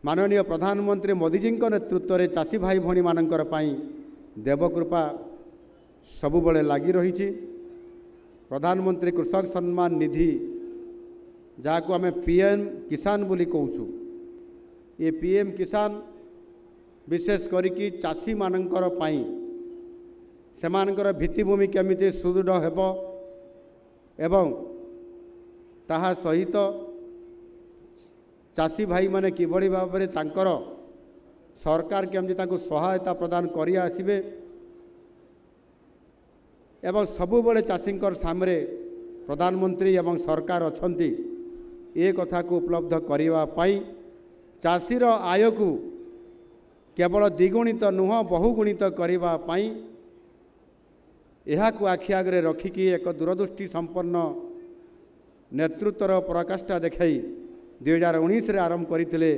माननीय प्रधानमंत्री मोदीजी नेतृत्व में चाषी भाई भणी मानकर पाई देवकृपा सबुबले लगी रही। प्रधानमंत्री कृषक सम्मान निधि जहाँ आम पीएम किसान बोली कहूँ, ये पीएम किसान विशेष करिकी चाषी मानकर पाई सेमानकर भित्तिभूमि केमिति सुदृढ़ हेब एवं ताहा सहित चाषी भाई माने किभली भाव में तांकर सरकार केमती तांको सहायता प्रदान करि आसिबे एवं सबुबले चाषींकर सामने प्रधानमंत्री एवं सरकार अछंती ए कथा को उपलब्ध करने पाई चाषीर आय को केवल द्विगुणित नुह बहुगुणित करने पाई को आखि आगे रखिकी एक दूरदृष्टि संपन्न नेतृत्वर पराकाष्ठा देखाई 2019 आरंभ करते